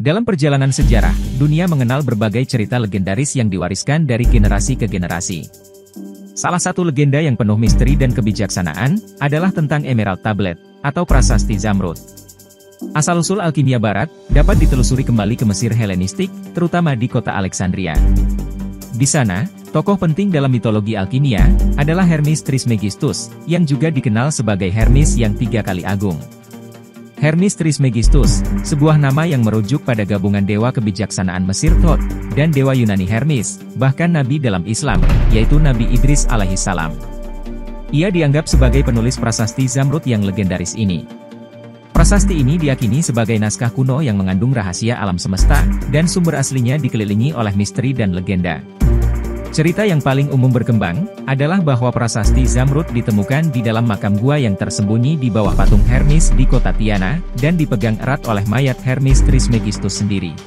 Dalam perjalanan sejarah, dunia mengenal berbagai cerita legendaris yang diwariskan dari generasi ke generasi. Salah satu legenda yang penuh misteri dan kebijaksanaan adalah tentang Emerald Tablet, atau prasasti Zamrud. Asal-usul alkimia barat dapat ditelusuri kembali ke Mesir Helenistik, terutama di kota Alexandria. Di sana, tokoh penting dalam mitologi alkimia adalah Hermes Trismegistus, yang juga dikenal sebagai Hermes yang 3 kali agung. Hermes Trismegistus, sebuah nama yang merujuk pada gabungan dewa kebijaksanaan Mesir Thoth, dan dewa Yunani Hermes, bahkan nabi dalam Islam, yaitu Nabi Idris alaihissalam. Ia dianggap sebagai penulis prasasti Zamrud yang legendaris ini. Prasasti ini diyakini sebagai naskah kuno yang mengandung rahasia alam semesta, dan sumber aslinya dikelilingi oleh misteri dan legenda. Cerita yang paling umum berkembang adalah bahwa prasasti Zamrud ditemukan di dalam makam gua yang tersembunyi di bawah patung Hermes di kota Tiana, dan dipegang erat oleh mayat Hermes Trismegistus sendiri.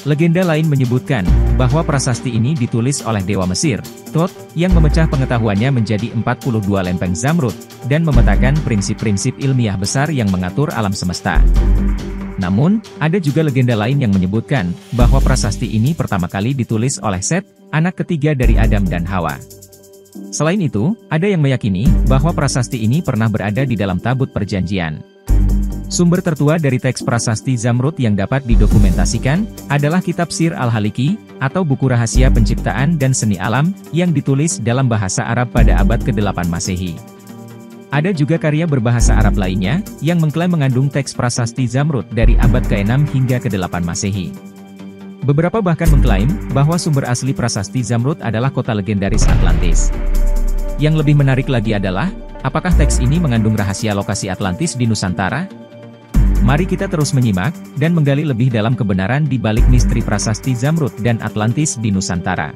Legenda lain menyebutkan bahwa prasasti ini ditulis oleh dewa Mesir, Thoth, yang memecah pengetahuannya menjadi 42 lempeng Zamrud, dan memetakan prinsip-prinsip ilmiah besar yang mengatur alam semesta. Namun, ada juga legenda lain yang menyebutkan bahwa prasasti ini pertama kali ditulis oleh Set, anak ketiga dari Adam dan Hawa. Selain itu, ada yang meyakini bahwa prasasti ini pernah berada di dalam tabut perjanjian. Sumber tertua dari teks prasasti Zamrud yang dapat didokumentasikan adalah kitab Sir Al-Haliki, atau buku rahasia penciptaan dan seni alam, yang ditulis dalam bahasa Arab pada abad ke-8 Masehi. Ada juga karya berbahasa Arab lainnya, yang mengklaim mengandung teks prasasti Zamrud dari abad ke-6 hingga ke-8 Masehi. Beberapa bahkan mengklaim bahwa sumber asli prasasti Zamrud adalah kota legendaris Atlantis. Yang lebih menarik lagi adalah, apakah teks ini mengandung rahasia lokasi Atlantis di Nusantara? Mari kita terus menyimak, dan menggali lebih dalam kebenaran di balik misteri prasasti Zamrud dan Atlantis di Nusantara.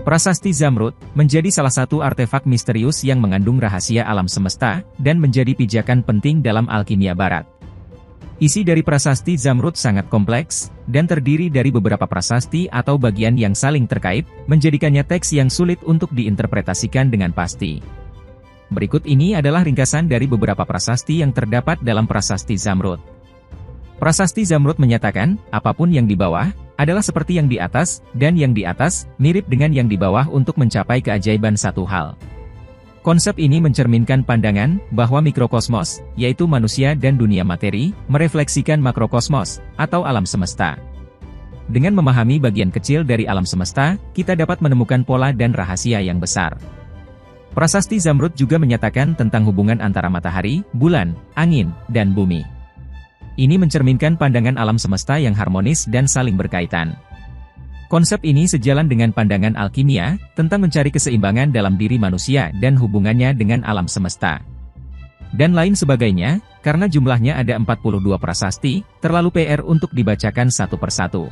Prasasti Zamrud menjadi salah satu artefak misterius yang mengandung rahasia alam semesta, dan menjadi pijakan penting dalam alkimia barat. Isi dari prasasti Zamrud sangat kompleks, dan terdiri dari beberapa prasasti atau bagian yang saling terkait, menjadikannya teks yang sulit untuk diinterpretasikan dengan pasti. Berikut ini adalah ringkasan dari beberapa prasasti yang terdapat dalam prasasti Zamrud. Prasasti Zamrud menyatakan, apapun yang di bawah adalah seperti yang di atas, dan yang di atas mirip dengan yang di bawah untuk mencapai keajaiban satu hal. Konsep ini mencerminkan pandangan bahwa mikrokosmos, yaitu manusia dan dunia materi, merefleksikan makrokosmos, atau alam semesta. Dengan memahami bagian kecil dari alam semesta, kita dapat menemukan pola dan rahasia yang besar. Prasasti Zamrud juga menyatakan tentang hubungan antara matahari, bulan, angin, dan bumi. Ini mencerminkan pandangan alam semesta yang harmonis dan saling berkaitan. Konsep ini sejalan dengan pandangan alkimia, tentang mencari keseimbangan dalam diri manusia dan hubungannya dengan alam semesta. Dan lain sebagainya, karena jumlahnya ada 42 prasasti, terlalu PR untuk dibacakan satu persatu.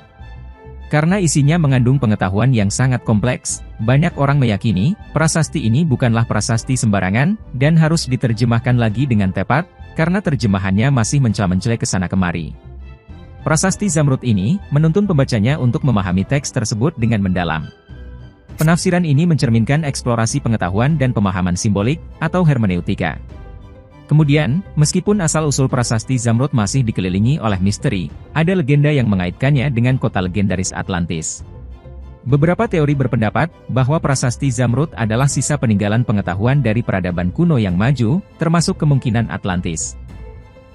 Karena isinya mengandung pengetahuan yang sangat kompleks, banyak orang meyakini, prasasti ini bukanlah prasasti sembarangan, dan harus diterjemahkan lagi dengan tepat, karena terjemahannya masih mencela-mencela kesana kemari. Prasasti Zamrud ini menuntun pembacanya untuk memahami teks tersebut dengan mendalam. Penafsiran ini mencerminkan eksplorasi pengetahuan dan pemahaman simbolik, atau hermeneutika. Kemudian, meskipun asal-usul prasasti Zamrud masih dikelilingi oleh misteri, ada legenda yang mengaitkannya dengan kota legendaris Atlantis. Beberapa teori berpendapat bahwa prasasti Zamrud adalah sisa peninggalan pengetahuan dari peradaban kuno yang maju, termasuk kemungkinan Atlantis.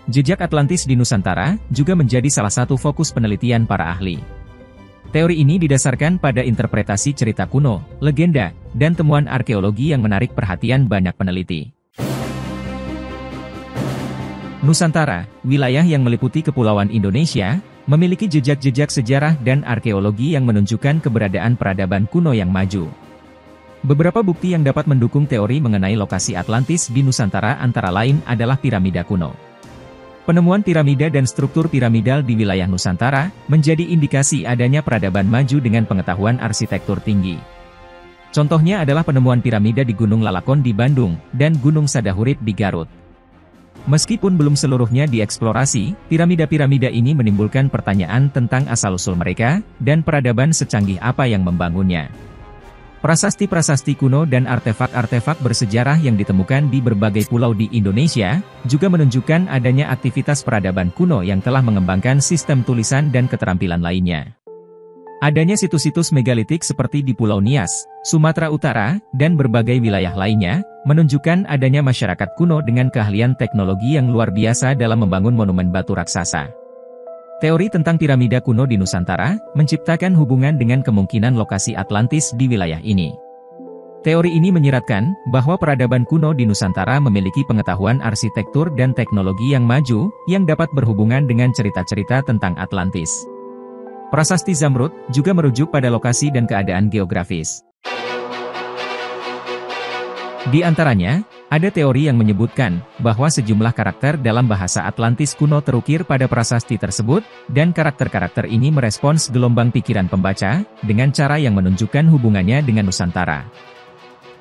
Jejak Atlantis di Nusantara juga menjadi salah satu fokus penelitian para ahli. Teori ini didasarkan pada interpretasi cerita kuno, legenda, dan temuan arkeologi yang menarik perhatian banyak peneliti. Nusantara, wilayah yang meliputi kepulauan Indonesia, memiliki jejak-jejak sejarah dan arkeologi yang menunjukkan keberadaan peradaban kuno yang maju. Beberapa bukti yang dapat mendukung teori mengenai lokasi Atlantis di Nusantara antara lain adalah piramida kuno. Penemuan piramida dan struktur piramidal di wilayah Nusantara menjadi indikasi adanya peradaban maju dengan pengetahuan arsitektur tinggi. Contohnya adalah penemuan piramida di Gunung Lalakon di Bandung, dan Gunung Sadahurip di Garut. Meskipun belum seluruhnya dieksplorasi, piramida-piramida ini menimbulkan pertanyaan tentang asal-usul mereka, dan peradaban secanggih apa yang membangunnya. Prasasti-prasasti kuno dan artefak-artefak bersejarah yang ditemukan di berbagai pulau di Indonesia, juga menunjukkan adanya aktivitas peradaban kuno yang telah mengembangkan sistem tulisan dan keterampilan lainnya. Adanya situs-situs megalitik seperti di Pulau Nias, Sumatera Utara, dan berbagai wilayah lainnya, menunjukkan adanya masyarakat kuno dengan keahlian teknologi yang luar biasa dalam membangun monumen batu raksasa. Teori tentang piramida kuno di Nusantara, menciptakan hubungan dengan kemungkinan lokasi Atlantis di wilayah ini. Teori ini menyiratkan, bahwa peradaban kuno di Nusantara memiliki pengetahuan arsitektur dan teknologi yang maju, yang dapat berhubungan dengan cerita-cerita tentang Atlantis. Prasasti Zamrud, juga merujuk pada lokasi dan keadaan geografis. Di antaranya, ada teori yang menyebutkan bahwa sejumlah karakter dalam bahasa Atlantis kuno terukir pada prasasti tersebut, dan karakter-karakter ini merespons gelombang pikiran pembaca, dengan cara yang menunjukkan hubungannya dengan Nusantara.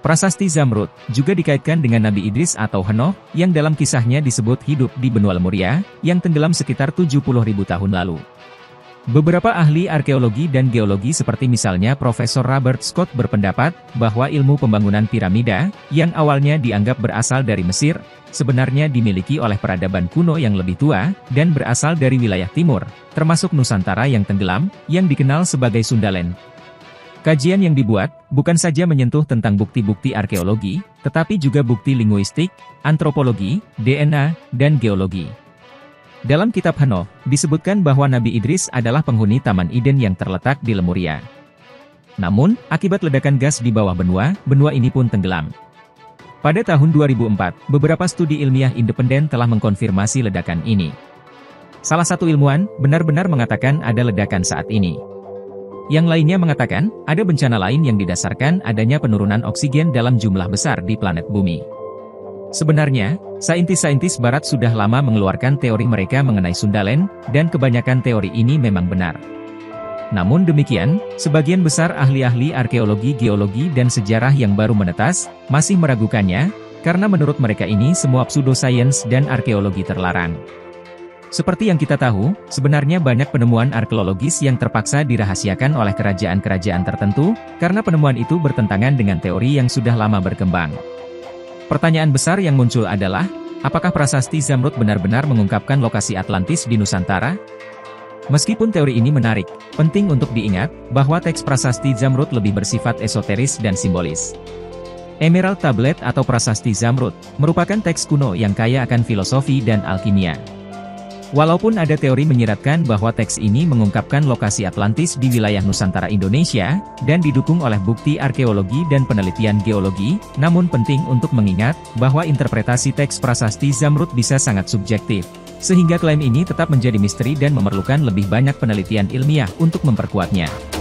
Prasasti Zamrud juga dikaitkan dengan Nabi Idris atau Henoh, yang dalam kisahnya disebut hidup di benua Lemuria, yang tenggelam sekitar 70.000 tahun lalu. Beberapa ahli arkeologi dan geologi seperti misalnya Profesor Robert Scott berpendapat bahwa ilmu pembangunan piramida, yang awalnya dianggap berasal dari Mesir, sebenarnya dimiliki oleh peradaban kuno yang lebih tua, dan berasal dari wilayah timur, termasuk Nusantara yang tenggelam, yang dikenal sebagai Sundaland. Kajian yang dibuat, bukan saja menyentuh tentang bukti-bukti arkeologi, tetapi juga bukti linguistik, antropologi, DNA, dan geologi. Dalam kitab Henoh, disebutkan bahwa Nabi Idris adalah penghuni Taman Eden yang terletak di Lemuria. Namun, akibat ledakan gas di bawah benua ini pun tenggelam. Pada tahun 2004, beberapa studi ilmiah independen telah mengkonfirmasi ledakan ini. Salah satu ilmuwan, benar-benar mengatakan ada ledakan saat ini. Yang lainnya mengatakan, ada bencana lain yang didasarkan adanya penurunan oksigen dalam jumlah besar di planet bumi. Sebenarnya, saintis-saintis barat sudah lama mengeluarkan teori mereka mengenai Sundaland, dan kebanyakan teori ini memang benar. Namun demikian, sebagian besar ahli-ahli arkeologi, geologi, dan sejarah yang baru menetas, masih meragukannya, karena menurut mereka ini semua pseudoscience dan arkeologi terlarang. Seperti yang kita tahu, sebenarnya banyak penemuan arkeologis yang terpaksa dirahasiakan oleh kerajaan-kerajaan tertentu, karena penemuan itu bertentangan dengan teori yang sudah lama berkembang. Pertanyaan besar yang muncul adalah, apakah prasasti Zamrud benar-benar mengungkapkan lokasi Atlantis di Nusantara? Meskipun teori ini menarik, penting untuk diingat, bahwa teks prasasti Zamrud lebih bersifat esoteris dan simbolis. Emerald Tablet atau prasasti Zamrud, merupakan teks kuno yang kaya akan filosofi dan alkimia. Walaupun ada teori menyiratkan bahwa teks ini mengungkapkan lokasi Atlantis di wilayah Nusantara Indonesia, dan didukung oleh bukti arkeologi dan penelitian geologi, namun penting untuk mengingat, bahwa interpretasi teks prasasti Zamrud bisa sangat subjektif, sehingga klaim ini tetap menjadi misteri dan memerlukan lebih banyak penelitian ilmiah untuk memperkuatnya.